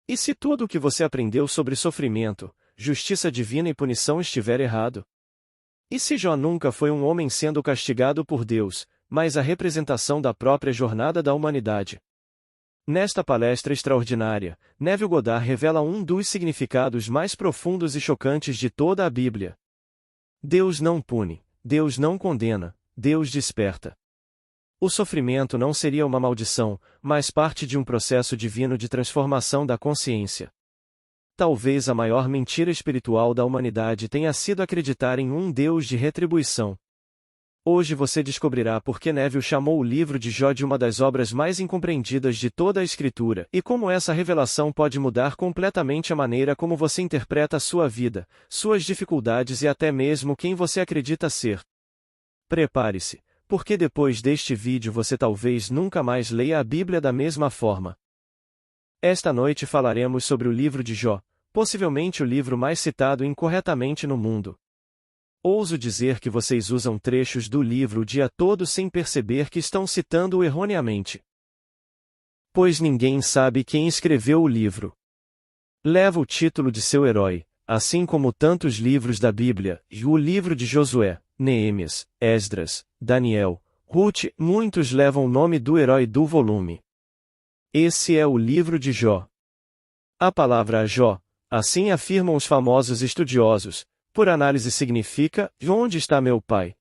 E se tudo o que você aprendeu sobre sofrimento, justiça divina e punição estiver errado? E se Jó nunca foi um homem sendo castigado por Deus, mas a representação da própria jornada da humanidade? Nesta palestra extraordinária, Neville Goddard revela um dos significados mais profundos e chocantes de toda a Bíblia. Deus não pune, Deus não condena, Deus desperta. O sofrimento não seria uma maldição, mas parte de um processo divino de transformação da consciência. Talvez a maior mentira espiritual da humanidade tenha sido acreditar em um Deus de retribuição. Hoje você descobrirá por que Neville chamou o livro de Jó de uma das obras mais incompreendidas de toda a Escritura, e como essa revelação pode mudar completamente a maneira como você interpreta a sua vida, suas dificuldades e até mesmo quem você acredita ser. Prepare-se, porque depois deste vídeo você talvez nunca mais leia a Bíblia da mesma forma. Esta noite falaremos sobre o livro de Jó, possivelmente o livro mais citado incorretamente no mundo. Ouso dizer que vocês usam trechos do livro o dia todo sem perceber que estão citando-o erroneamente. Pois ninguém sabe quem escreveu o livro. Leva o título de seu herói, assim como tantos livros da Bíblia, e o livro de Josué, Neemias, Esdras, Daniel, Ruth, muitos levam o nome do herói do volume. Esse é o livro de Jó. A palavra Jó, assim afirmam os famosos estudiosos, por análise significa, onde está meu pai?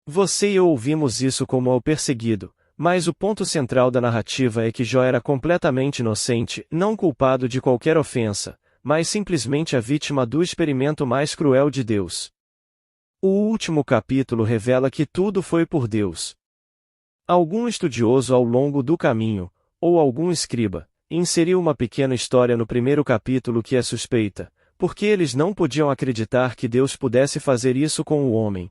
Você e eu ouvimos isso como ao perseguido, mas o ponto central da narrativa é que Jó era completamente inocente, não culpado de qualquer ofensa, mas simplesmente a vítima do experimento mais cruel de Deus. O último capítulo revela que tudo foi por Deus. Algum estudioso ao longo do caminho, ou algum escriba, inseriu uma pequena história no primeiro capítulo que é suspeita, porque eles não podiam acreditar que Deus pudesse fazer isso com o homem.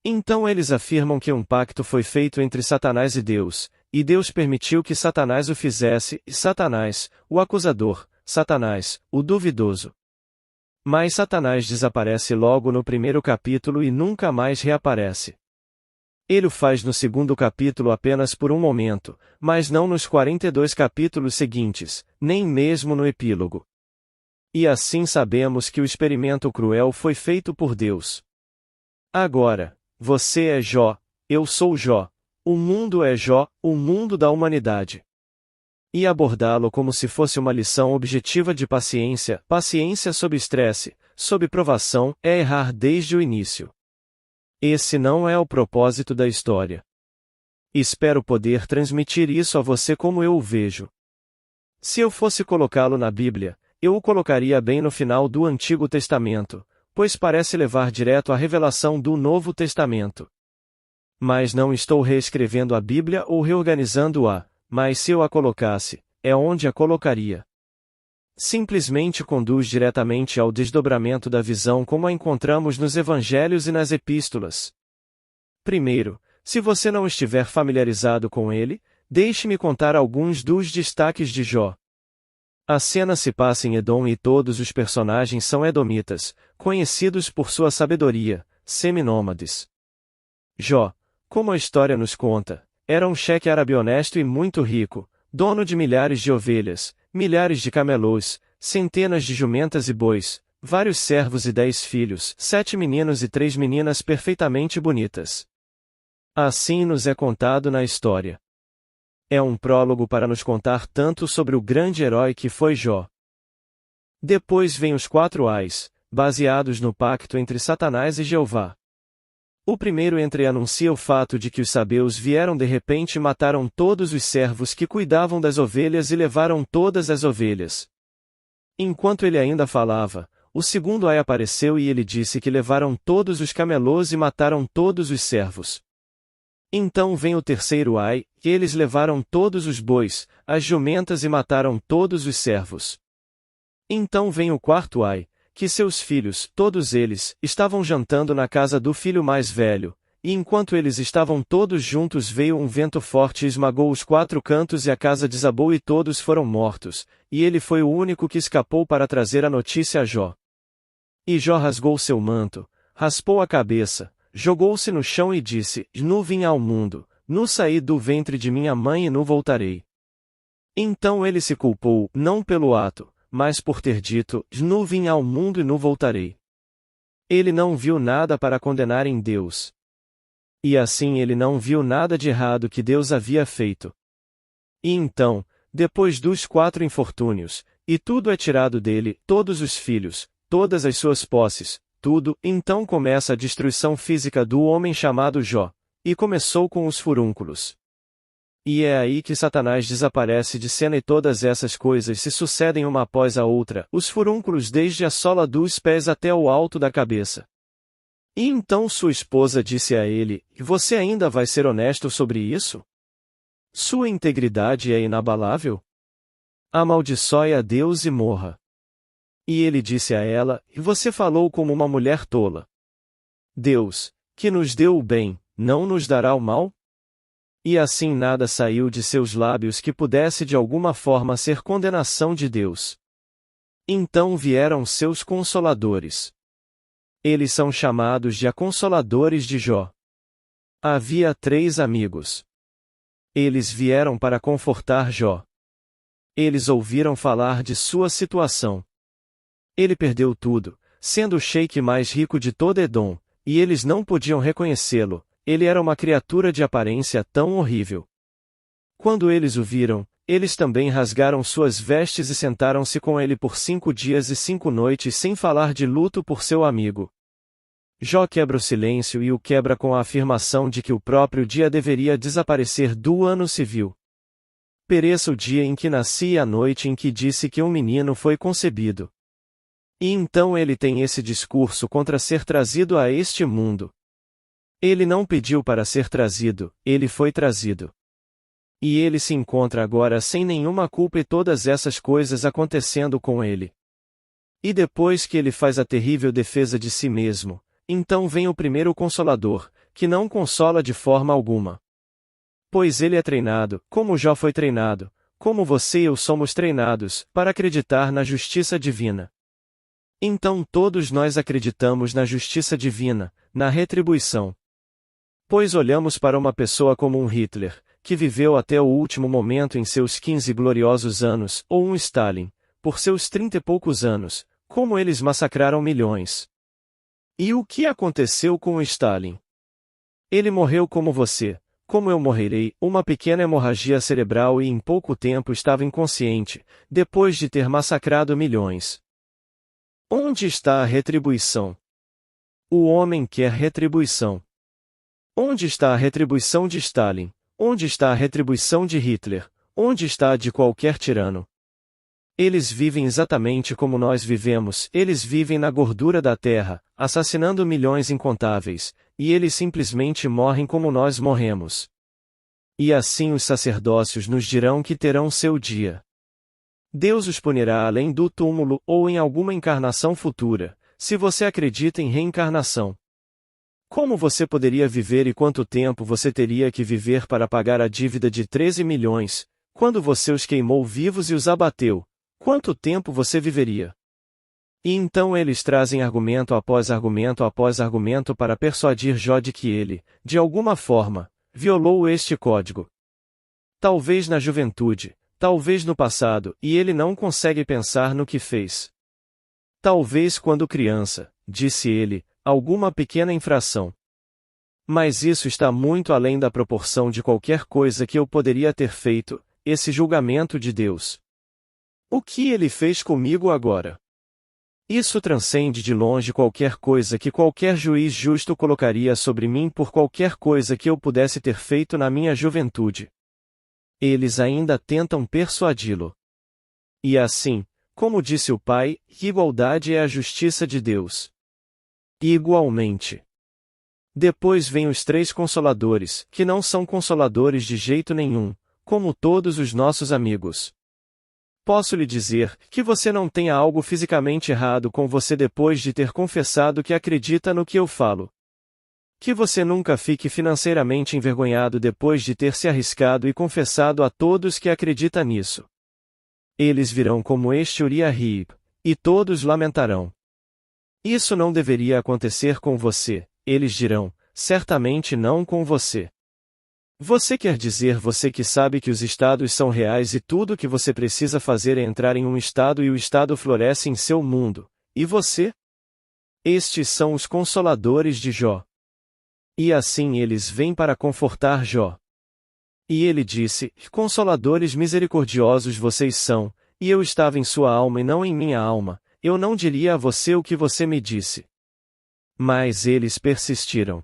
Então eles afirmam que um pacto foi feito entre Satanás e Deus permitiu que Satanás o fizesse, e Satanás, o acusador, Satanás, o duvidoso. Mas Satanás desaparece logo no primeiro capítulo e nunca mais reaparece. Ele o faz no segundo capítulo apenas por um momento, mas não nos 42 capítulos seguintes, nem mesmo no epílogo. E assim sabemos que o experimento cruel foi feito por Deus. Agora, você é Jó, eu sou Jó, o mundo é Jó, o mundo da humanidade. E abordá-lo como se fosse uma lição objetiva de paciência, paciência sob estresse, sob provação, é errar desde o início. Esse não é o propósito da história. Espero poder transmitir isso a você como eu o vejo. Se eu fosse colocá-lo na Bíblia, eu o colocaria bem no final do Antigo Testamento, pois parece levar direto à revelação do Novo Testamento. Mas não estou reescrevendo a Bíblia ou reorganizando-a, mas se eu a colocasse, é onde a colocaria. Simplesmente conduz diretamente ao desdobramento da visão como a encontramos nos Evangelhos e nas Epístolas. Primeiro, se você não estiver familiarizado com ele, deixe-me contar alguns dos destaques de Jó. A cena se passa em Edom e todos os personagens são edomitas, conhecidos por sua sabedoria, seminômades. Jó, como a história nos conta, era um chefe árabe honesto e muito rico, dono de milhares de ovelhas, milhares de camelôs, centenas de jumentas e bois, vários servos e 10 filhos, 7 meninos e 3 meninas perfeitamente bonitas. Assim nos é contado na história. É um prólogo para nos contar tanto sobre o grande herói que foi Jó. Depois vem os 4 ais, baseados no pacto entre Satanás e Jeová. O primeiro anuncia o fato de que os sabeus vieram de repente e mataram todos os servos que cuidavam das ovelhas e levaram todas as ovelhas. Enquanto ele ainda falava, o segundo ai apareceu e ele disse que levaram todos os camelôs e mataram todos os servos. Então vem o terceiro ai, que eles levaram todos os bois, as jumentas e mataram todos os servos. Então vem o quarto ai, que seus filhos, todos eles, estavam jantando na casa do filho mais velho, e enquanto eles estavam todos juntos veio um vento forte e esmagou os 4 cantos e a casa desabou e todos foram mortos, e ele foi o único que escapou para trazer a notícia a Jó. E Jó rasgou seu manto, raspou a cabeça, jogou-se no chão e disse: Nu vim ao mundo, nu saí do ventre de minha mãe e nu voltarei. Então ele se culpou, não pelo ato, mas por ter dito, nu vim ao mundo e nu voltarei. Ele não viu nada para condenar em Deus. E assim ele não viu nada de errado que Deus havia feito. E então, depois dos 4 infortúnios, e tudo é tirado dele, todos os filhos, todas as suas posses, tudo, então começa a destruição física do homem chamado Jó, e começou com os furúnculos. E é aí que Satanás desaparece de cena e todas essas coisas se sucedem uma após a outra, os furúnculos desde a sola dos pés até o alto da cabeça. E então sua esposa disse a ele, você ainda vai ser honesto sobre isso? Sua integridade é inabalável? Amaldiçoe a Deus e morra. E ele disse a ela, você falou como uma mulher tola. Deus, que nos deu o bem, não nos dará o mal? E assim nada saiu de seus lábios que pudesse de alguma forma ser condenação de Deus. Então vieram seus consoladores. Eles são chamados de Consoladores de Jó. Havia 3 amigos. Eles vieram para confortar Jó. Eles ouviram falar de sua situação. Ele perdeu tudo, sendo o sheik mais rico de todo Edom, e eles não podiam reconhecê-lo, ele era uma criatura de aparência tão horrível. Quando eles o viram, eles também rasgaram suas vestes e sentaram-se com ele por 5 dias e 5 noites sem falar de luto por seu amigo. Jó quebra o silêncio e o quebra com a afirmação de que o próprio dia deveria desaparecer do ano civil. Pereça o dia em que nasci e a noite em que disse que um menino foi concebido. E então ele tem esse discurso contra ser trazido a este mundo. Ele não pediu para ser trazido, ele foi trazido. E ele se encontra agora sem nenhuma culpa e todas essas coisas acontecendo com ele. E depois que ele faz a terrível defesa de si mesmo, então vem o primeiro Consolador, que não consola de forma alguma. Pois ele é treinado, como Jó foi treinado, como você e eu somos treinados, para acreditar na justiça divina. Então todos nós acreditamos na justiça divina, na retribuição. Pois olhamos para uma pessoa como um Hitler, que viveu até o último momento em seus 15 gloriosos anos, ou um Stalin, por seus 30 e poucos anos, como eles massacraram milhões. E o que aconteceu com o Stalin? Ele morreu como você, como eu morrerei, uma pequena hemorragia cerebral e em pouco tempo estava inconsciente, depois de ter massacrado milhões. Onde está a retribuição? O homem quer retribuição. Onde está a retribuição de Stalin? Onde está a retribuição de Hitler? Onde está a de qualquer tirano? Eles vivem exatamente como nós vivemos, eles vivem na gordura da terra, assassinando milhões incontáveis, e eles simplesmente morrem como nós morremos. E assim os sacerdócios nos dirão que terão seu dia. Deus os punirá além do túmulo ou em alguma encarnação futura, se você acredita em reencarnação. Como você poderia viver e quanto tempo você teria que viver para pagar a dívida de 13 milhões, quando você os queimou vivos e os abateu? Quanto tempo você viveria? E então eles trazem argumento após argumento para persuadir Jó de que ele, de alguma forma, violou este código. Talvez na juventude, talvez no passado, e ele não consegue pensar no que fez. Talvez quando criança, disse ele, alguma pequena infração. Mas isso está muito além da proporção de qualquer coisa que eu poderia ter feito, esse julgamento de Deus. O que ele fez comigo agora? Isso transcende de longe qualquer coisa que qualquer juiz justo colocaria sobre mim por qualquer coisa que eu pudesse ter feito na minha juventude. Eles ainda tentam persuadi-lo. E assim, como disse o pai, igualdade é a justiça de Deus. Igualmente. Depois vêm os 3 consoladores, que não são consoladores de jeito nenhum, como todos os nossos amigos. Posso lhe dizer que você não tenha algo fisicamente errado com você depois de ter confessado que acredita no que eu falo. Que você nunca fique financeiramente envergonhado depois de ter se arriscado e confessado a todos que acredita nisso. Eles virão como este Uriah-Heep, e todos lamentarão. Isso não deveria acontecer com você, eles dirão, certamente não com você. Você quer dizer você que sabe que os estados são reais e tudo o que você precisa fazer é entrar em um estado e o estado floresce em seu mundo, e você? Estes são os consoladores de Jó. E assim eles vêm para confortar Jó. E ele disse: Consoladores misericordiosos vocês são, e eu estava em sua alma e não em minha alma, eu não diria a você o que você me disse. Mas eles persistiram.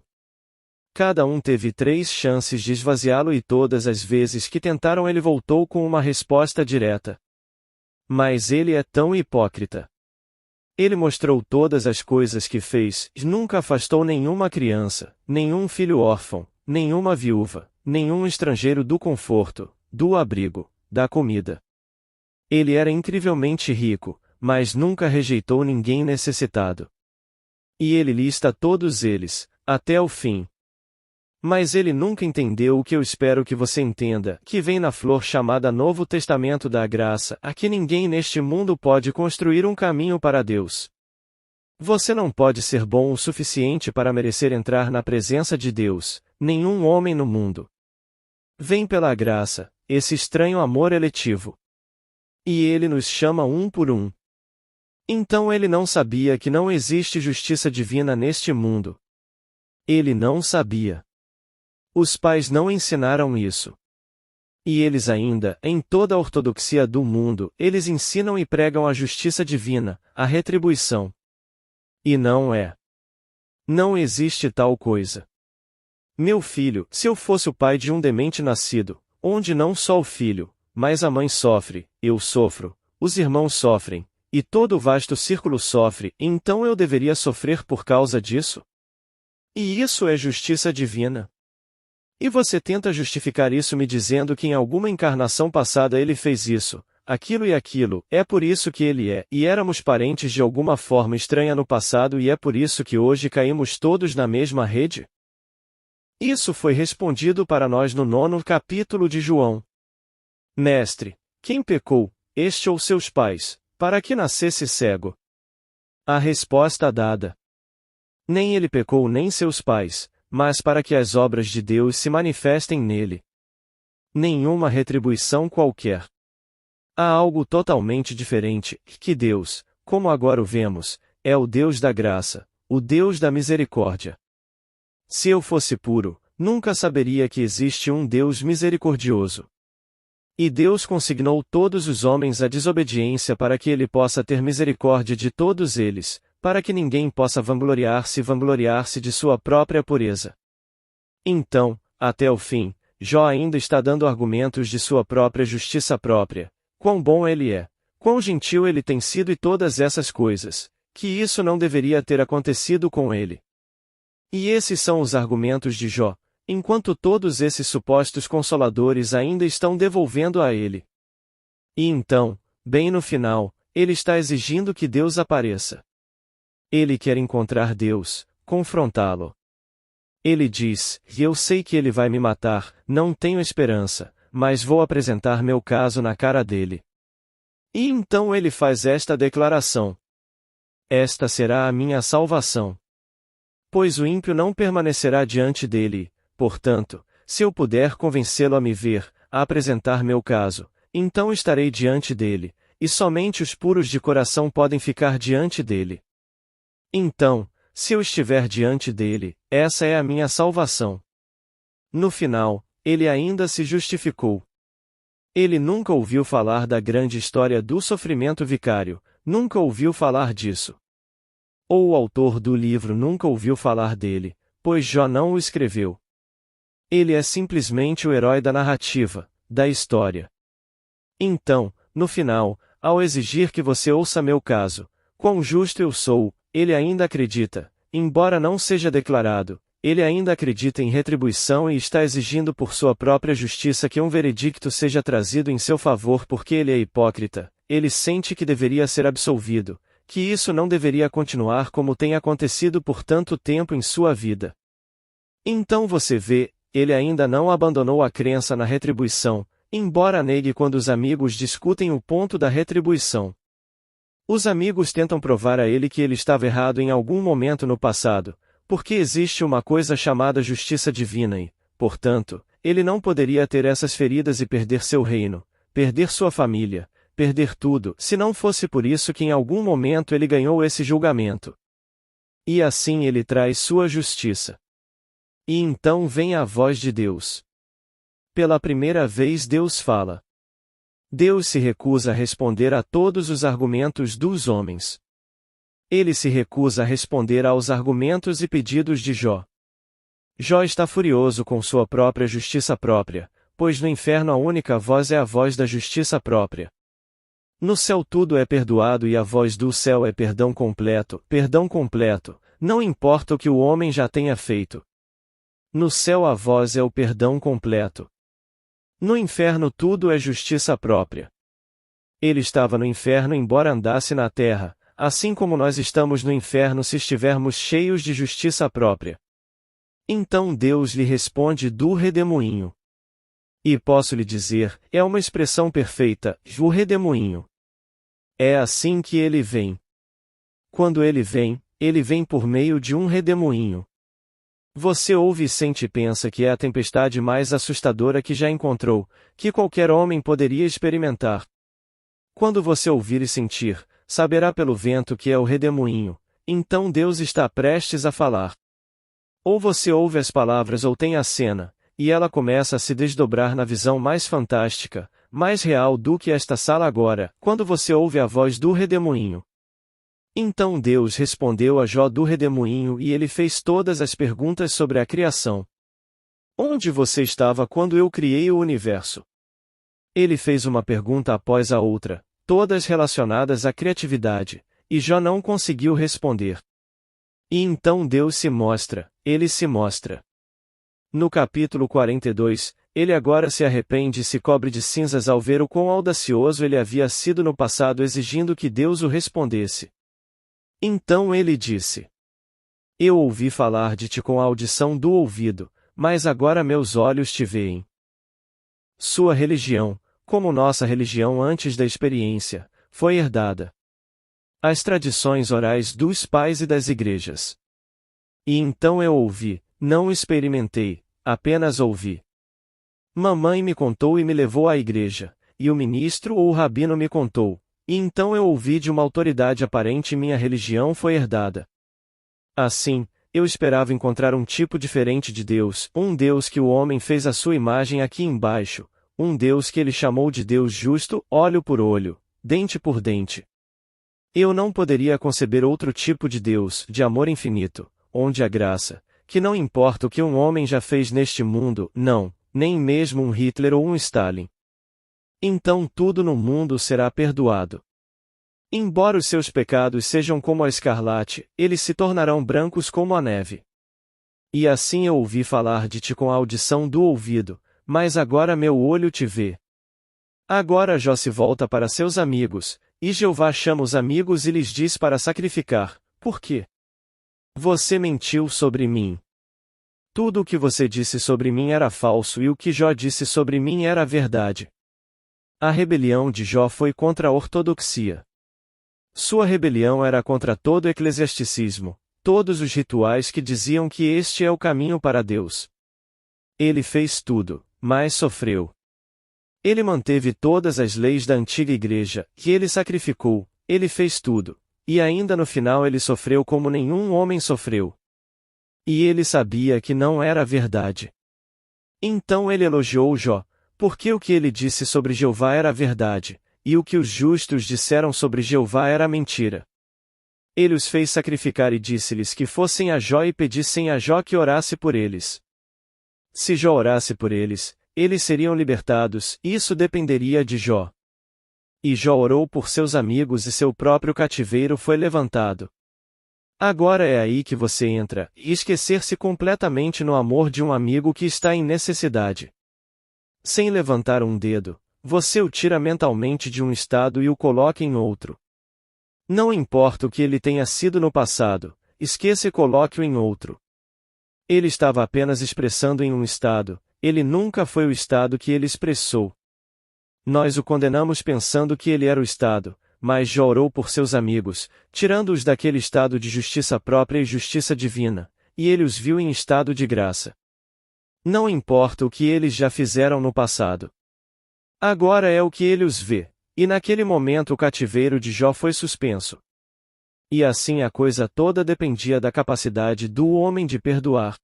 Cada um teve 3 chances de esvaziá-lo e todas as vezes que tentaram ele voltou com uma resposta direta. Mas ele é tão hipócrita. Ele mostrou todas as coisas que fez, nunca afastou nenhuma criança, nenhum filho órfão, nenhuma viúva, nenhum estrangeiro do conforto, do abrigo, da comida. Ele era incrivelmente rico, mas nunca rejeitou ninguém necessitado. E ele lista todos eles, até o fim. Mas ele nunca entendeu o que eu espero que você entenda, que vem na flor chamada Novo Testamento da Graça, a que ninguém neste mundo pode construir um caminho para Deus. Você não pode ser bom o suficiente para merecer entrar na presença de Deus, nenhum homem no mundo. Vem pela graça, esse estranho amor eletivo. E ele nos chama um por um. Então ele não sabia que não existe justiça divina neste mundo. Ele não sabia. Os pais não ensinaram isso. E eles ainda, em toda a ortodoxia do mundo, eles ensinam e pregam a justiça divina, a retribuição. E não é. Não existe tal coisa. Meu filho, se eu fosse o pai de um demente nascido, onde não só o filho, mas a mãe sofre, eu sofro, os irmãos sofrem, e todo o vasto círculo sofre, então eu deveria sofrer por causa disso? E isso é justiça divina. E você tenta justificar isso me dizendo que em alguma encarnação passada ele fez isso, aquilo e aquilo, é por isso que ele é, e éramos parentes de alguma forma estranha no passado e é por isso que hoje caímos todos na mesma rede? Isso foi respondido para nós no 9º capítulo de João. Mestre, quem pecou, este ou seus pais, para que nascesse cego? A resposta dada. Nem ele pecou nem seus pais, mas para que as obras de Deus se manifestem nele. Nenhuma retribuição qualquer. Há algo totalmente diferente, que Deus, como agora o vemos, é o Deus da graça, o Deus da misericórdia. Se eu fosse puro, nunca saberia que existe um Deus misericordioso. E Deus consignou todos os homens à desobediência para que ele possa ter misericórdia de todos eles, para que ninguém possa vangloriar-se de sua própria pureza. Então, até o fim, Jó ainda está dando argumentos de sua própria justiça própria, quão bom ele é, quão gentil ele tem sido e todas essas coisas, que isso não deveria ter acontecido com ele. E esses são os argumentos de Jó, enquanto todos esses supostos consoladores ainda estão devolvendo a ele. E então, bem no final, ele está exigindo que Deus apareça. Ele quer encontrar Deus, confrontá-lo. Ele diz: eu sei que ele vai me matar, não tenho esperança, mas vou apresentar meu caso na cara dele. E então ele faz esta declaração: esta será a minha salvação. Pois o ímpio não permanecerá diante dele, portanto, se eu puder convencê-lo a me ver, a apresentar meu caso, então estarei diante dele, e somente os puros de coração podem ficar diante dele. Então, se eu estiver diante dele, essa é a minha salvação. No final, ele ainda se justificou. Ele nunca ouviu falar da grande história do sofrimento vicário, nunca ouviu falar disso. Ou o autor do livro nunca ouviu falar dele, pois Jó não o escreveu. Ele é simplesmente o herói da narrativa, da história. Então, no final, ao exigir que você ouça meu caso, quão justo eu sou, ele ainda acredita, embora não seja declarado, ele ainda acredita em retribuição e está exigindo por sua própria justiça que um veredicto seja trazido em seu favor porque ele é hipócrita, ele sente que deveria ser absolvido, que isso não deveria continuar como tem acontecido por tanto tempo em sua vida. Então você vê, ele ainda não abandonou a crença na retribuição, embora negue quando os amigos discutem o ponto da retribuição. Os amigos tentam provar a ele que ele estava errado em algum momento no passado, porque existe uma coisa chamada justiça divina e, portanto, ele não poderia ter essas feridas e perder seu reino, perder sua família, perder tudo, se não fosse por isso que em algum momento ele ganhou esse julgamento. E assim ele traz sua justiça. E então vem a voz de Deus. Pela primeira vez Deus fala. Deus se recusa a responder a todos os argumentos dos homens. Ele se recusa a responder aos argumentos e pedidos de Jó. Jó está furioso com sua própria justiça própria, pois no inferno a única voz é a voz da justiça própria. No céu tudo é perdoado e a voz do céu é perdão completo, não importa o que o homem já tenha feito. No céu a voz é o perdão completo. No inferno tudo é justiça própria. Ele estava no inferno embora andasse na terra, assim como nós estamos no inferno se estivermos cheios de justiça própria. Então Deus lhe responde do redemoinho. E posso lhe dizer, é uma expressão perfeita, o redemoinho. É assim que ele vem. Quando ele vem por meio de um redemoinho. Você ouve e sente e pensa que é a tempestade mais assustadora que já encontrou, que qualquer homem poderia experimentar. Quando você ouvir e sentir, saberá pelo vento que é o redemoinho, então Deus está prestes a falar. Ou você ouve as palavras ou tem a cena, e ela começa a se desdobrar na visão mais fantástica, mais real do que esta sala agora, quando você ouve a voz do redemoinho. Então Deus respondeu a Jó do redemoinho e ele fez todas as perguntas sobre a criação. Onde você estava quando eu criei o universo? Ele fez uma pergunta após a outra, todas relacionadas à criatividade, e Jó não conseguiu responder. E então Deus se mostra, ele se mostra. No capítulo 42, ele agora se arrepende e se cobre de cinzas ao ver o quão audacioso ele havia sido no passado exigindo que Deus o respondesse. Então ele disse: Eu ouvi falar de ti com a audição do ouvido, mas agora meus olhos te veem. Sua religião, como nossa religião antes da experiência, foi herdada. As tradições orais dos pais e das igrejas. E então eu ouvi, não experimentei, apenas ouvi. Mamãe me contou e me levou à igreja, e o ministro ou o rabino me contou, e então eu ouvi de uma autoridade aparente e minha religião foi herdada. Assim, eu esperava encontrar um tipo diferente de Deus, um Deus que o homem fez à sua imagem aqui embaixo, um Deus que ele chamou de Deus justo, olho por olho, dente por dente. Eu não poderia conceber outro tipo de Deus, de amor infinito, onde a graça, que não importa o que um homem já fez neste mundo, não, nem mesmo um Hitler ou um Stalin. Então tudo no mundo será perdoado. Embora os seus pecados sejam como a escarlate, eles se tornarão brancos como a neve. E assim eu ouvi falar de ti com a audição do ouvido, mas agora meu olho te vê. Agora Jó se volta para seus amigos, e Jeová chama os amigos e lhes diz para sacrificar, por quê? Você mentiu sobre mim. Tudo o que você disse sobre mim era falso e o que Jó disse sobre mim era verdade. A rebelião de Jó foi contra a ortodoxia. Sua rebelião era contra todo o eclesiasticismo, todos os rituais que diziam que este é o caminho para Deus. Ele fez tudo, mas sofreu. Ele manteve todas as leis da antiga igreja, que ele sacrificou, ele fez tudo, e ainda no final ele sofreu como nenhum homem sofreu. E ele sabia que não era verdade. Então ele elogiou Jó, porque o que ele disse sobre Jeová era verdade, e o que os justos disseram sobre Jeová era mentira. Ele os fez sacrificar e disse-lhes que fossem a Jó e pedissem a Jó que orasse por eles. Se Jó orasse por eles, eles seriam libertados, isso dependeria de Jó. E Jó orou por seus amigos e seu próprio cativeiro foi levantado. Agora é aí que você entra, e esquecer-se completamente no amor de um amigo que está em necessidade. Sem levantar um dedo, você o tira mentalmente de um estado e o coloca em outro. Não importa o que ele tenha sido no passado, esqueça e coloque-o em outro. Ele estava apenas expressando em um estado, ele nunca foi o estado que ele expressou. Nós o condenamos pensando que ele era o estado, mas Jó orou por seus amigos, tirando-os daquele estado de justiça própria e justiça divina, e ele os viu em estado de graça. Não importa o que eles já fizeram no passado. Agora é o que ele os vê, e naquele momento o cativeiro de Jó foi suspenso. E assim a coisa toda dependia da capacidade do homem de perdoar.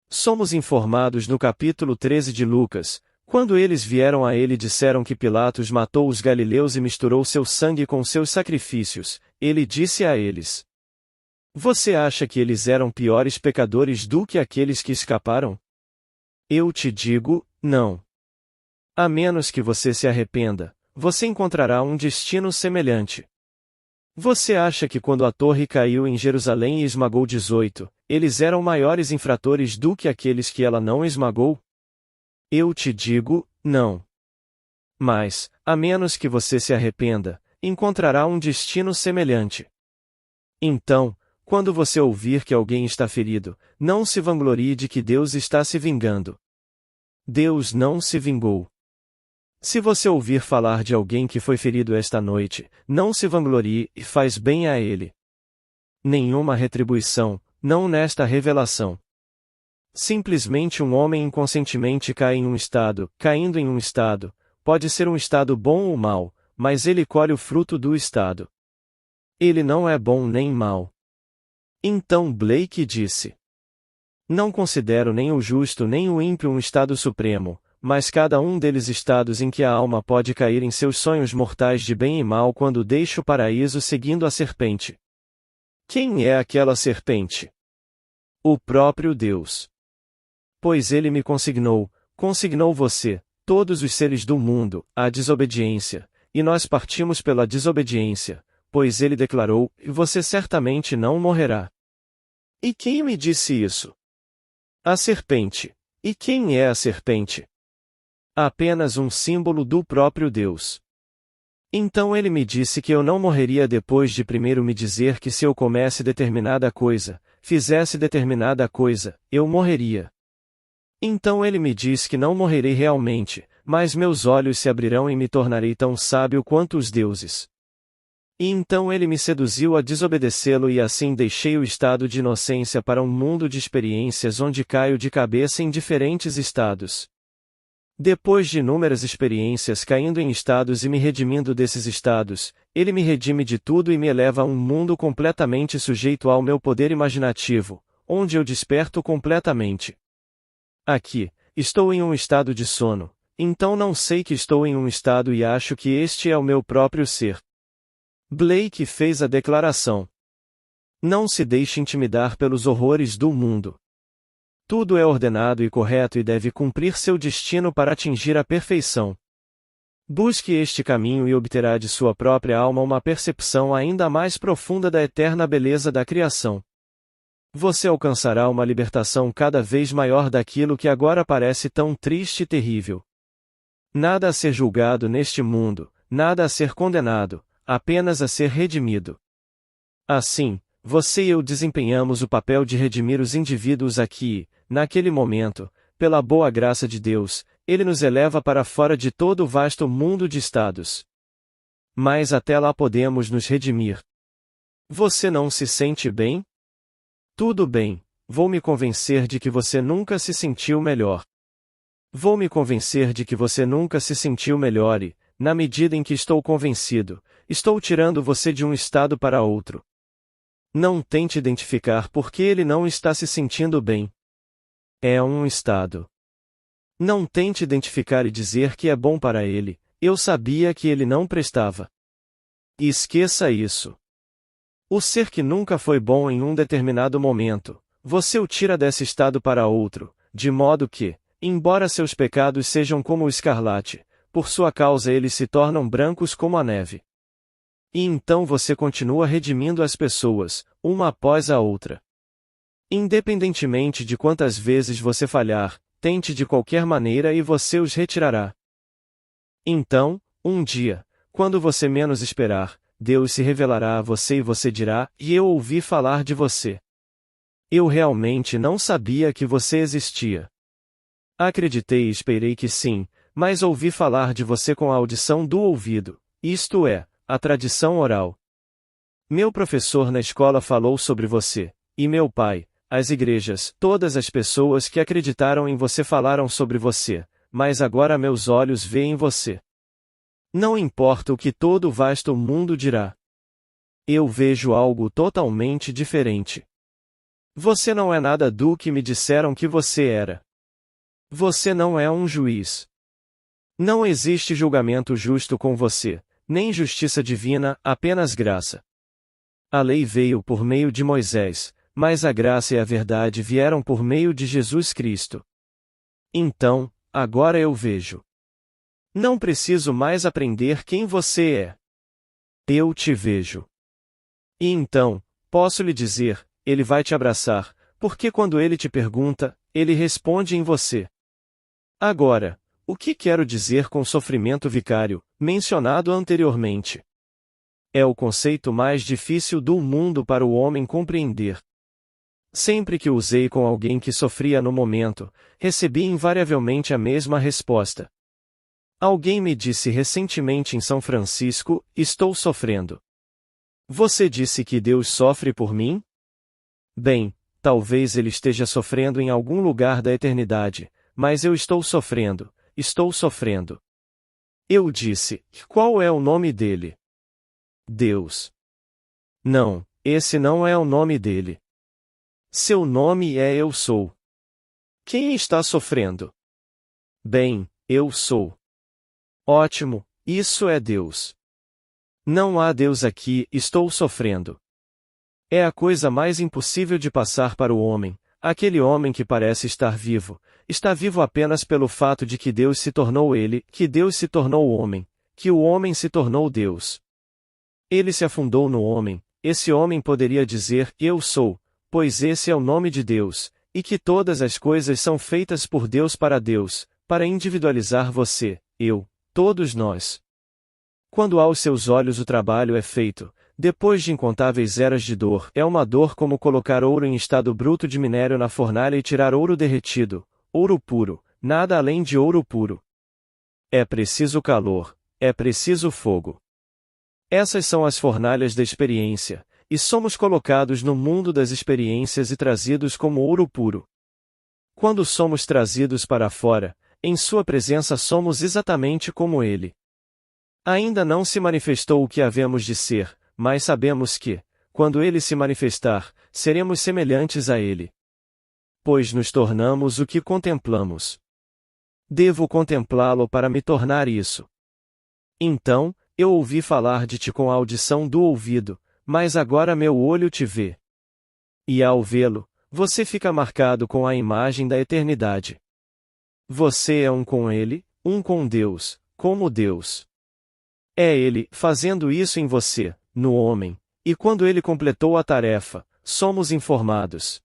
Somos informados no capítulo 13 de Lucas, quando eles vieram a ele e disseram que Pilatos matou os galileus e misturou seu sangue com seus sacrifícios, ele disse a eles: Você acha que eles eram piores pecadores do que aqueles que escaparam? Eu te digo, não. A menos que você se arrependa, você encontrará um destino semelhante. Você acha que quando a torre caiu em Jerusalém e esmagou 18, eles eram maiores infratores do que aqueles que ela não esmagou? Eu te digo, não. Mas, a menos que você se arrependa, encontrará um destino semelhante. Então, quando você ouvir que alguém está ferido, não se vanglorie de que Deus está se vingando. Deus não se vingou. Se você ouvir falar de alguém que foi ferido esta noite, não se vanglorie e faz bem a ele. Nenhuma retribuição, não nesta revelação. Simplesmente um homem inconscientemente cai em um estado, caindo em um estado, pode ser um estado bom ou mau, mas ele colhe o fruto do estado. Ele não é bom nem mau. Então Blake disse: Não considero nem o justo nem o ímpio um estado supremo, mas cada um deles estados em que a alma pode cair em seus sonhos mortais de bem e mal quando deixa o paraíso seguindo a serpente. Quem é aquela serpente? O próprio Deus. Pois ele me consignou você, todos os seres do mundo, à desobediência, e nós partimos pela desobediência, pois ele declarou, e você certamente não morrerá. E quem me disse isso? A serpente. E quem é a serpente? Apenas um símbolo do próprio Deus. Então ele me disse que eu não morreria depois de primeiro me dizer que se eu comesse determinada coisa, fizesse determinada coisa, eu morreria. Então ele me diz que não morrerei realmente, mas meus olhos se abrirão e me tornarei tão sábio quanto os deuses. E então ele me seduziu a desobedecê-lo e assim deixei o estado de inocência para um mundo de experiências onde caio de cabeça em diferentes estados. Depois de inúmeras experiências caindo em estados e me redimindo desses estados, ele me redime de tudo e me eleva a um mundo completamente sujeito ao meu poder imaginativo, onde eu desperto completamente. Aqui, estou em um estado de sono, então não sei que estou em um estado e acho que este é o meu próprio ser. Blake fez a declaração. Não se deixe intimidar pelos horrores do mundo. Tudo é ordenado e correto e deve cumprir seu destino para atingir a perfeição. Busque este caminho e obterá de sua própria alma uma percepção ainda mais profunda da eterna beleza da criação. Você alcançará uma libertação cada vez maior daquilo que agora parece tão triste e terrível. Nada a ser julgado neste mundo, nada a ser condenado, apenas a ser redimido. Assim, você e eu desempenhamos o papel de redimir os indivíduos aqui e, naquele momento, pela boa graça de Deus, Ele nos eleva para fora de todo o vasto mundo de estados. Mas até lá podemos nos redimir. Você não se sente bem? Tudo bem, vou me convencer de que você nunca se sentiu melhor. Vou me convencer de que você nunca se sentiu melhor e, na medida em que estou convencido, estou tirando você de um estado para outro. Não tente identificar por que ele não está se sentindo bem. É um estado. Não tente identificar e dizer que é bom para ele, eu sabia que ele não prestava. E esqueça isso. O ser que nunca foi bom em um determinado momento, você o tira desse estado para outro, de modo que, embora seus pecados sejam como o escarlate, por sua causa eles se tornam brancos como a neve. E então você continua redimindo as pessoas, uma após a outra. Independentemente de quantas vezes você falhar, tente de qualquer maneira e você os retirará. Então, um dia, quando você menos esperar, Deus se revelará a você e você dirá, e eu ouvi falar de você. Eu realmente não sabia que você existia. Acreditei e esperei que sim, mas ouvi falar de você com a audição do ouvido, isto é, a tradição oral. Meu professor na escola falou sobre você, e meu pai, as igrejas, todas as pessoas que acreditaram em você falaram sobre você, mas agora meus olhos veem você. Não importa o que todo o vasto mundo dirá. Eu vejo algo totalmente diferente. Você não é nada do que me disseram que você era. Você não é um juiz. Não existe julgamento justo com você, nem justiça divina, apenas graça. A lei veio por meio de Moisés, mas a graça e a verdade vieram por meio de Jesus Cristo. Então, agora eu vejo. Não preciso mais aprender quem você é. Eu te vejo. E então, posso lhe dizer, ele vai te abraçar, porque quando ele te pergunta, ele responde em você. Agora, o que quero dizer com sofrimento vicário, mencionado anteriormente? É o conceito mais difícil do mundo para o homem compreender. Sempre que usei com alguém que sofria no momento, recebi invariavelmente a mesma resposta. Alguém me disse recentemente em São Francisco, estou sofrendo. Você disse que Deus sofre por mim? Bem, talvez ele esteja sofrendo em algum lugar da eternidade, mas eu estou sofrendo, estou sofrendo. Eu disse, qual é o nome dele? Deus. Não, esse não é o nome dele. Seu nome é Eu Sou. Quem está sofrendo? Bem, eu sou. Ótimo, isso é Deus. Não há Deus aqui, estou sofrendo. É a coisa mais impossível de passar para o homem, aquele homem que parece estar vivo, está vivo apenas pelo fato de que Deus se tornou ele, que Deus se tornou o homem, que o homem se tornou Deus. Ele se afundou no homem, esse homem poderia dizer, eu sou, pois esse é o nome de Deus, e que todas as coisas são feitas por Deus, para individualizar você, eu, todos nós. Quando aos seus olhos o trabalho é feito, depois de incontáveis eras de dor, é uma dor como colocar ouro em estado bruto de minério na fornalha e tirar ouro derretido, ouro puro, nada além de ouro puro. É preciso calor, é preciso fogo. Essas são as fornalhas da experiência, e somos colocados no mundo das experiências e trazidos como ouro puro. Quando somos trazidos para fora, em sua presença somos exatamente como ele. Ainda não se manifestou o que havemos de ser, mas sabemos que, quando ele se manifestar, seremos semelhantes a ele. Pois nos tornamos o que contemplamos. Devo contemplá-lo para me tornar isso. Então, eu ouvi falar de ti com a audição do ouvido, mas agora meu olho te vê. E ao vê-lo, você fica marcado com a imagem da eternidade. Você é um com ele, um com Deus, como Deus. É ele, fazendo isso em você, no homem, e quando ele completou a tarefa, somos informados.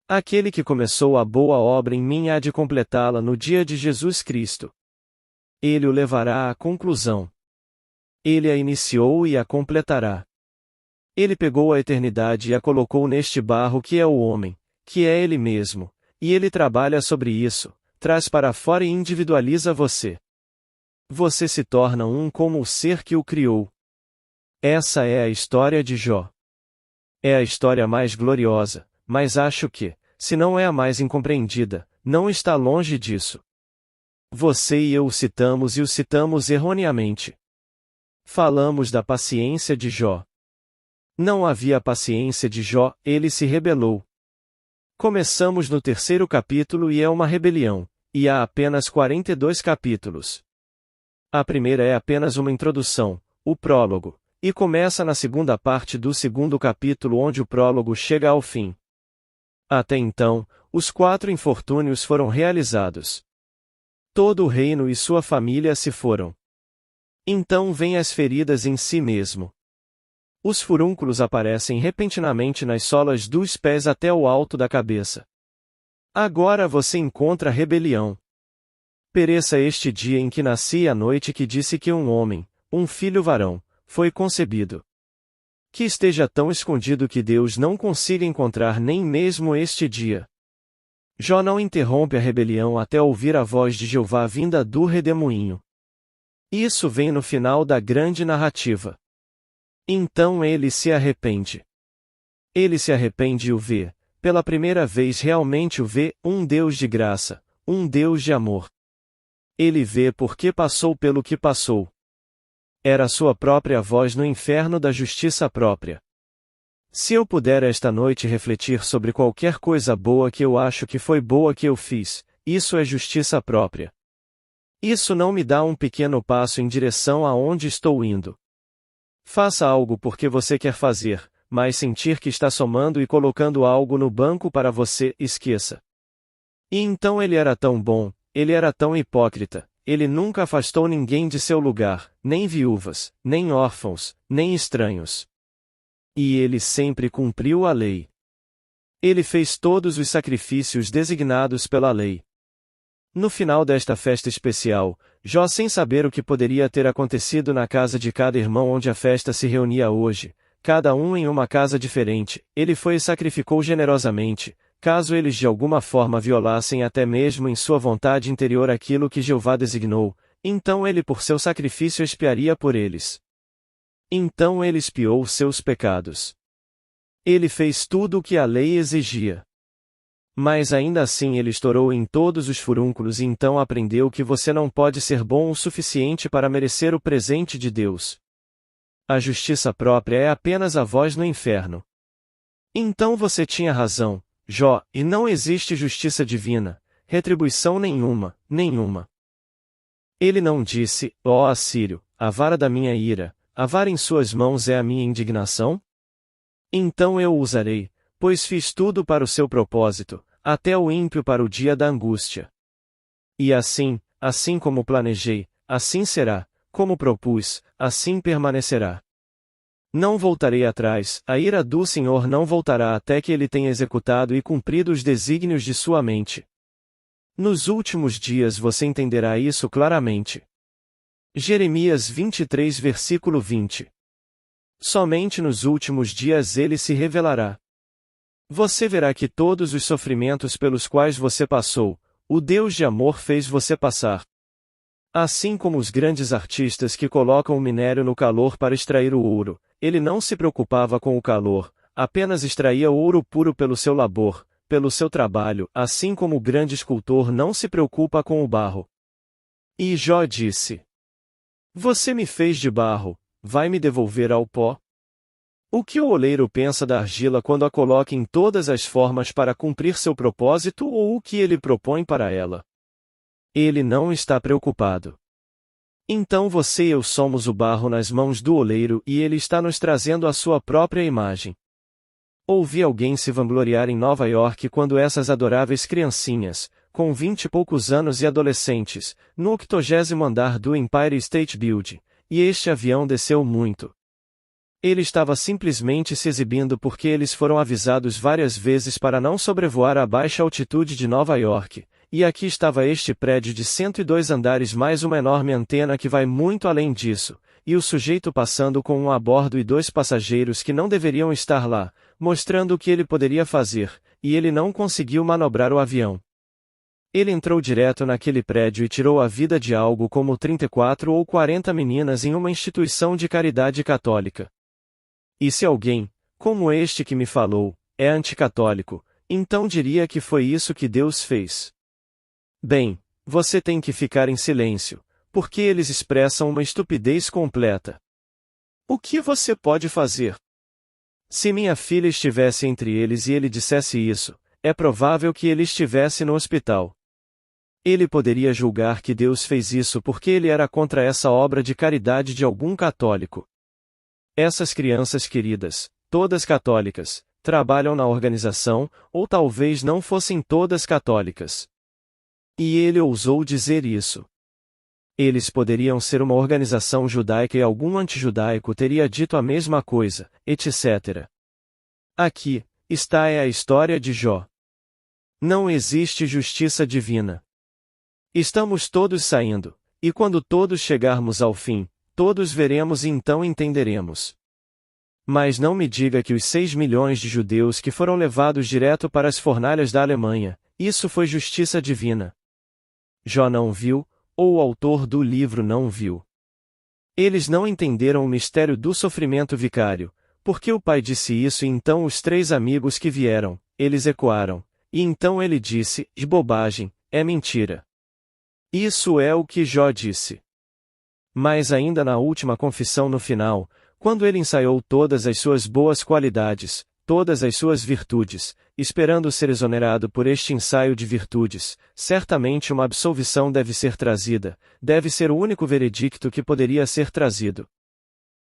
Aquele que começou a boa obra em mim há de completá-la no dia de Jesus Cristo. Ele o levará à conclusão. Ele a iniciou e a completará. Ele pegou a eternidade e a colocou neste barro que é o homem, que é ele mesmo, e ele trabalha sobre isso, traz para fora e individualiza você. Você se torna um como o ser que o criou. Essa é a história de Jó. É a história mais gloriosa, mas acho que, se não é a mais incompreendida, não está longe disso. Você e eu o citamos e o citamos erroneamente. Falamos da paciência de Jó. Não havia paciência de Jó, ele se rebelou. Começamos no 3º capítulo e é uma rebelião, e há apenas 42 capítulos. A primeira é apenas uma introdução, o prólogo, e começa na segunda parte do 2º capítulo onde o prólogo chega ao fim. Até então, os 4 infortúnios foram realizados. Todo o reino e sua família se foram. Então vêm as feridas em si mesmo. Os furúnculos aparecem repentinamente nas solas dos pés até o alto da cabeça. Agora você encontra rebelião. Pereça este dia em que nasci e a noite que disse que um homem, um filho varão, foi concebido. Que esteja tão escondido que Deus não consiga encontrar nem mesmo este dia. Jó não interrompe a rebelião até ouvir a voz de Jeová vinda do redemoinho. Isso vem no final da grande narrativa. Então ele se arrepende. Ele se arrepende e o vê, pela primeira vez realmente o vê, um Deus de graça, um Deus de amor. Ele vê porque passou pelo que passou. Era sua própria voz no inferno da justiça própria. Se eu puder esta noite refletir sobre qualquer coisa boa que eu acho que foi boa que eu fiz, isso é justiça própria. Isso não me dá um pequeno passo em direção aonde estou indo. Faça algo porque você quer fazer, mas sentir que está somando e colocando algo no banco para você, esqueça. E então ele era tão bom, ele era tão hipócrita, ele nunca afastou ninguém de seu lugar, nem viúvas, nem órfãos, nem estranhos. E ele sempre cumpriu a lei. Ele fez todos os sacrifícios designados pela lei. No final desta festa especial, Jó, sem saber o que poderia ter acontecido na casa de cada irmão onde a festa se reunia hoje, cada um em uma casa diferente, ele foi e sacrificou generosamente, caso eles de alguma forma violassem até mesmo em sua vontade interior aquilo que Jeová designou, então ele por seu sacrifício expiaria por eles. Então ele expiou seus pecados. Ele fez tudo o que a lei exigia. Mas ainda assim ele estourou em todos os furúnculos e então aprendeu que você não pode ser bom o suficiente para merecer o presente de Deus. A justiça própria é apenas a voz no inferno. Então você tinha razão, Jó, e não existe justiça divina, retribuição nenhuma, nenhuma. Ele não disse, ó Assírio, a vara da minha ira, a vara em suas mãos é a minha indignação? Então eu o usarei, pois fiz tudo para o seu propósito, até o ímpio para o dia da angústia. E assim como planejei, assim será, como propus, assim permanecerá. Não voltarei atrás, a ira do Senhor não voltará até que ele tenha executado e cumprido os desígnios de sua mente. Nos últimos dias você entenderá isso claramente. Jeremias 23 versículo 20. Somente nos últimos dias ele se revelará. Você verá que todos os sofrimentos pelos quais você passou, o Deus de amor fez você passar. Assim como os grandes artistas que colocam o minério no calor para extrair o ouro, ele não se preocupava com o calor, apenas extraía o ouro puro pelo seu labor, pelo seu trabalho, assim como o grande escultor não se preocupa com o barro. E Jó disse: Você me fez de barro, vai me devolver ao pó? O que o oleiro pensa da argila quando a coloca em todas as formas para cumprir seu propósito ou o que ele propõe para ela? Ele não está preocupado. Então você e eu somos o barro nas mãos do oleiro e ele está nos trazendo a sua própria imagem. Ouvi alguém se vangloriar em Nova York quando essas adoráveis criancinhas, com 20 e poucos anos e adolescentes, no 80º andar do Empire State Building, e este avião desceu muito. Ele estava simplesmente se exibindo porque eles foram avisados várias vezes para não sobrevoar a baixa altitude de Nova York, e aqui estava este prédio de 102 andares mais uma enorme antena que vai muito além disso, e o sujeito passando com um a bordo e 2 passageiros que não deveriam estar lá, mostrando o que ele poderia fazer, e ele não conseguiu manobrar o avião. Ele entrou direto naquele prédio e tirou a vida de algo como 34 ou 40 meninas em uma instituição de caridade católica. E se alguém, como este que me falou, é anticatólico, então diria que foi isso que Deus fez. Bem, você tem que ficar em silêncio, porque eles expressam uma estupidez completa. O que você pode fazer? Se minha filha estivesse entre eles e ele dissesse isso, é provável que ele estivesse no hospital. Ele poderia julgar que Deus fez isso porque ele era contra essa obra de caridade de algum católico. Essas crianças queridas, todas católicas, trabalham na organização, ou talvez não fossem todas católicas. E ele ousou dizer isso. Eles poderiam ser uma organização judaica e algum antijudaico teria dito a mesma coisa, etc. Aqui está a história de Jó. Não existe justiça divina. Estamos todos saindo, e quando todos chegarmos ao fim, todos veremos e então entenderemos. Mas não me diga que os 6 milhões de judeus que foram levados direto para as fornalhas da Alemanha, isso foi justiça divina. Jó não viu, ou o autor do livro não viu. Eles não entenderam o mistério do sofrimento vicário, porque o pai disse isso e então os 3 amigos que vieram, eles ecoaram. E então ele disse: de bobagem, é mentira. Isso é o que Jó disse. Mas ainda na última confissão no final, quando ele ensaiou todas as suas boas qualidades, todas as suas virtudes, esperando ser exonerado por este ensaio de virtudes, certamente uma absolvição deve ser trazida, deve ser o único veredicto que poderia ser trazido.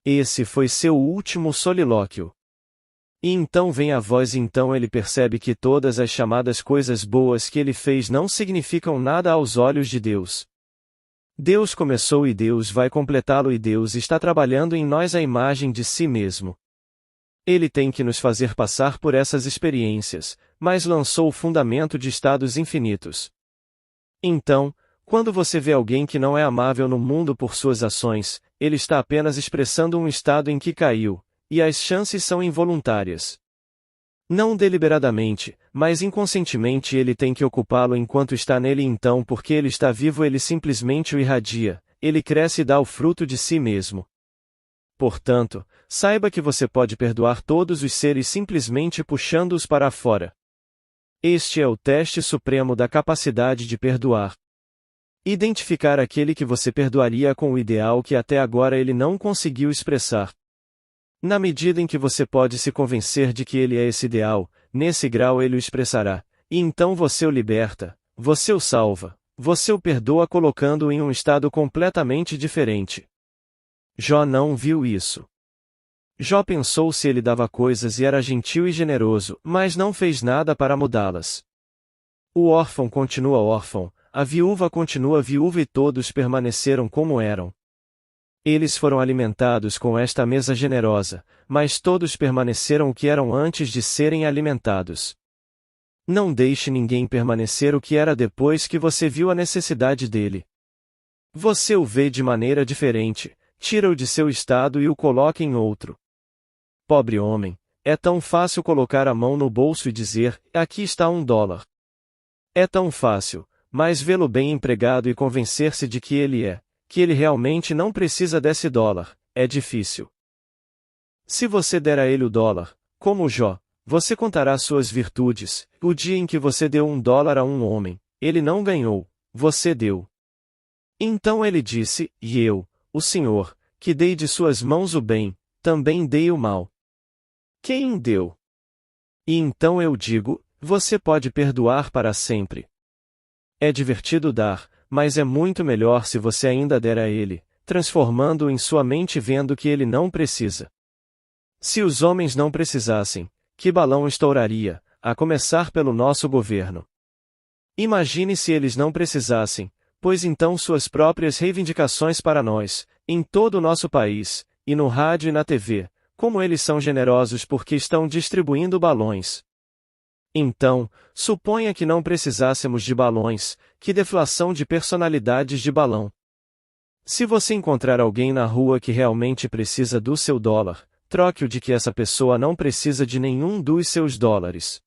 Esse foi seu último solilóquio. E então vem a voz e então ele percebe que todas as chamadas coisas boas que ele fez não significam nada aos olhos de Deus. Deus começou e Deus vai completá-lo e Deus está trabalhando em nós a imagem de si mesmo. Ele tem que nos fazer passar por essas experiências, mas lançou o fundamento de estados infinitos. Então, quando você vê alguém que não é amável no mundo por suas ações, ele está apenas expressando um estado em que caiu, e as chances são involuntárias. Não deliberadamente, mas inconscientemente ele tem que ocupá-lo enquanto está nele e então porque ele está vivo ele simplesmente o irradia, ele cresce e dá o fruto de si mesmo. Portanto, saiba que você pode perdoar todos os seres simplesmente puxando-os para fora. Este é o teste supremo da capacidade de perdoar. Identificar aquele que você perdoaria com o ideal que até agora ele não conseguiu expressar. Na medida em que você pode se convencer de que ele é esse ideal, nesse grau ele o expressará, e então você o liberta, você o salva, você o perdoa colocando-o em um estado completamente diferente. Jó não viu isso. Jó pensou se ele dava coisas e era gentil e generoso, mas não fez nada para mudá-las. O órfão continua órfão, a viúva continua viúva e todos permaneceram como eram. Eles foram alimentados com esta mesa generosa, mas todos permaneceram o que eram antes de serem alimentados. Não deixe ninguém permanecer o que era depois que você viu a necessidade dele. Você o vê de maneira diferente, tira-o de seu estado e o coloca em outro. Pobre homem, é tão fácil colocar a mão no bolso e dizer: aqui está $1. É tão fácil, mas vê-lo bem empregado e convencer-se de que ele realmente não precisa desse $, é difícil. Se você der a ele o $, como Jó, você contará suas virtudes. O dia em que você deu $1 a um homem, ele não ganhou, você deu. Então ele disse: e eu, o Senhor, que dei de suas mãos o bem, também dei o mal. Quem deu? E então eu digo: você pode perdoar para sempre. É divertido dar, mas é muito melhor se você ainda der a ele, transformando-o em sua mente vendo que ele não precisa. Se os homens não precisassem, que balão estouraria, a começar pelo nosso governo. Imagine se eles não precisassem, pois então suas próprias reivindicações para nós, em todo o nosso país, e no rádio e na TV, como eles são generosos porque estão distribuindo balões. Então, suponha que não precisássemos de balões, que deflação de personalidades de balão. Se você encontrar alguém na rua que realmente precisa do seu $, troque-o de que essa pessoa não precisa de nenhum dos seus $.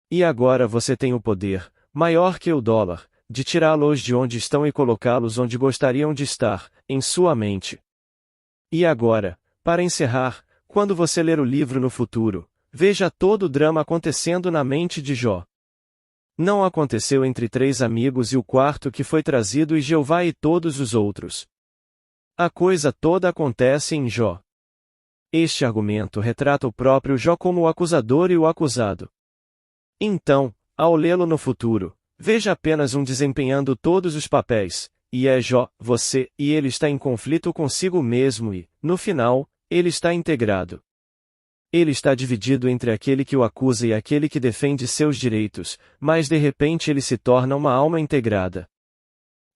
E agora você tem o poder, maior que o $, de tirá-los de onde estão e colocá-los onde gostariam de estar, em sua mente. E agora, para encerrar, quando você ler o livro no futuro, veja todo o drama acontecendo na mente de Jó. Não aconteceu entre 3 amigos e o quarto que foi trazido e Jeová e todos os outros. A coisa toda acontece em Jó. Este argumento retrata o próprio Jó como o acusador e o acusado. Então, ao lê-lo no futuro, veja apenas um desempenhando todos os papéis, e é Jó, você, e ele está em conflito consigo mesmo e, no final, ele está integrado. Ele está dividido entre aquele que o acusa e aquele que defende seus direitos, mas de repente ele se torna uma alma integrada.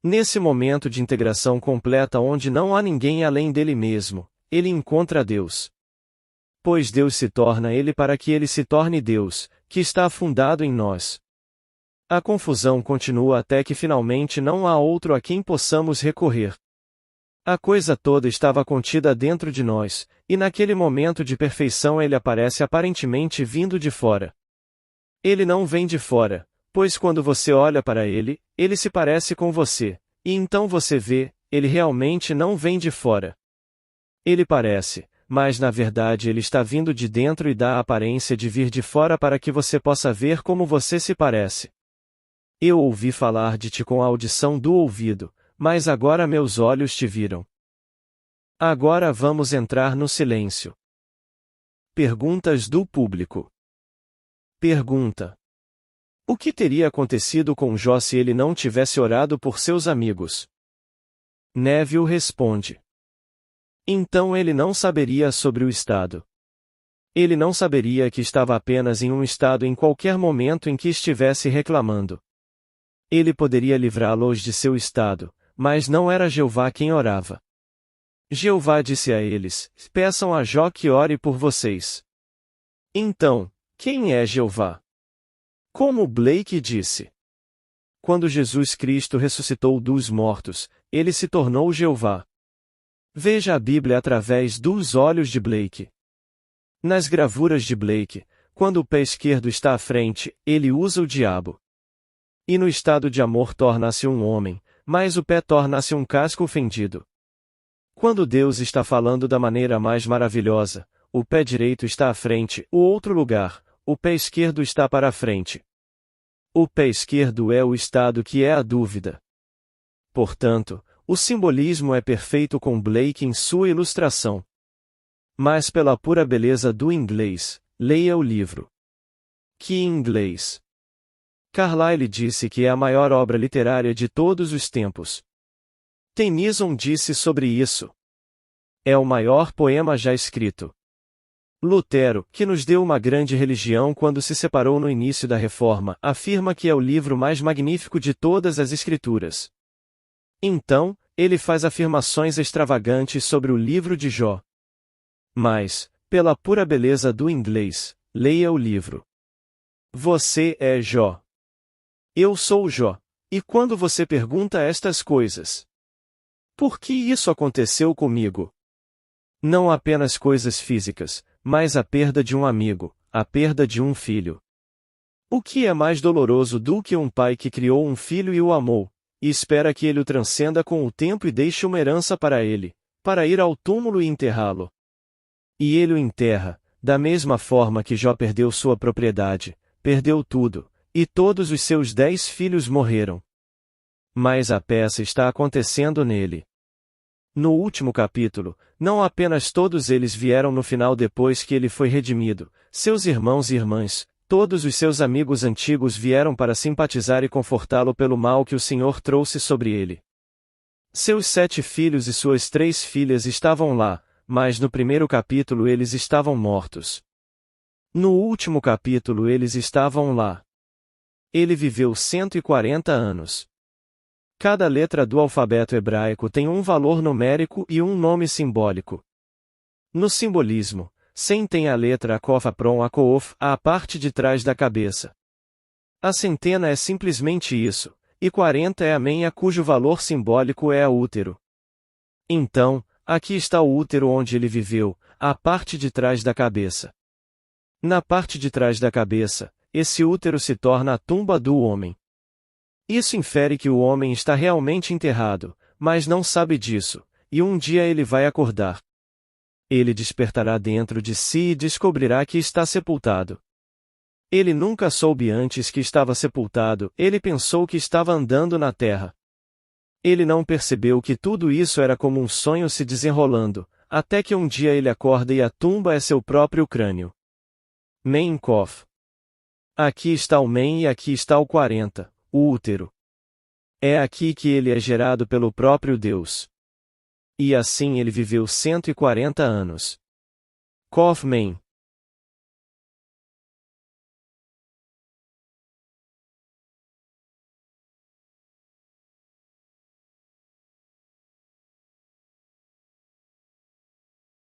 Nesse momento de integração completa onde não há ninguém além dele mesmo, ele encontra Deus. Pois Deus se torna ele para que ele se torne Deus, que está afundado em nós. A confusão continua até que finalmente não há outro a quem possamos recorrer. A coisa toda estava contida dentro de nós, e naquele momento de perfeição ele aparece aparentemente vindo de fora. Ele não vem de fora, pois quando você olha para ele, ele se parece com você, e então você vê, ele realmente não vem de fora. Ele parece, mas na verdade ele está vindo de dentro e dá a aparência de vir de fora para que você possa ver como você se parece. Eu ouvi falar de ti com a audição do ouvido, mas agora meus olhos te viram. Agora vamos entrar no silêncio. Perguntas do público. Pergunta: o que teria acontecido com Jó se ele não tivesse orado por seus amigos? Neville responde: então ele não saberia sobre o estado. Ele não saberia que estava apenas em um estado em qualquer momento em que estivesse reclamando. Ele poderia livrá-los de seu estado, mas não era Jeová quem orava. Jeová disse a eles: peçam a Jó que ore por vocês. Então, quem é Jeová? Como Blake disse. Quando Jesus Cristo ressuscitou dos mortos, ele se tornou Jeová. Veja a Bíblia através dos olhos de Blake. Nas gravuras de Blake, quando o pé esquerdo está à frente, ele usa o diabo. E no estado de amor torna-se um homem, mas o pé torna-se um casco fendido. Quando Deus está falando da maneira mais maravilhosa, o pé direito está à frente, o outro lugar, o pé esquerdo está para a frente. O pé esquerdo é o estado que é a dúvida. Portanto, o simbolismo é perfeito com Blake em sua ilustração. Mas pela pura beleza do inglês, leia o livro. Que inglês? Carlyle disse que é a maior obra literária de todos os tempos. Tennyson disse sobre isso. É o maior poema já escrito. Lutero, que nos deu uma grande religião quando se separou no início da Reforma, afirma que é o livro mais magnífico de todas as Escrituras. Então, ele faz afirmações extravagantes sobre o livro de Jó. Mas, pela pura beleza do inglês, leia o livro. Você é Jó. Eu sou Jó. E quando você pergunta estas coisas: por que isso aconteceu comigo? Não apenas coisas físicas, mas a perda de um amigo, a perda de um filho. O que é mais doloroso do que um pai que criou um filho e o amou, e espera que ele o transcenda com o tempo e deixe uma herança para ele, para ir ao túmulo e enterrá-lo? E ele o enterra, da mesma forma que Jó perdeu sua propriedade, perdeu tudo, e todos os seus 10 filhos morreram. Mas a peça está acontecendo nele. No último capítulo, não apenas todos eles vieram no final depois que ele foi redimido, seus irmãos e irmãs, todos os seus amigos antigos vieram para simpatizar e confortá-lo pelo mal que o Senhor trouxe sobre ele. Seus 7 filhos e suas 3 filhas estavam lá, mas no primeiro capítulo eles estavam mortos. No último capítulo eles estavam lá. Ele viveu 140 anos. Cada letra do alfabeto hebraico tem um valor numérico e um nome simbólico. No simbolismo, 100 tem a letra Akof Apron Akoof, a parte de trás da cabeça. A centena é simplesmente isso, e 40 é a menha cujo valor simbólico é a útero. Então, aqui está o útero onde ele viveu, a parte de trás da cabeça. Na parte de trás da cabeça, esse útero se torna a tumba do homem. Isso infere que o homem está realmente enterrado, mas não sabe disso, e um dia ele vai acordar. Ele despertará dentro de si e descobrirá que está sepultado. Ele nunca soube antes que estava sepultado, ele pensou que estava andando na terra. Ele não percebeu que tudo isso era como um sonho se desenrolando, até que um dia ele acorda e a tumba é seu próprio crânio. Mein Kof. Aqui está o Men e aqui está o 40. O útero. É aqui que ele é gerado pelo próprio Deus. E assim ele viveu 140 anos. Kof Men.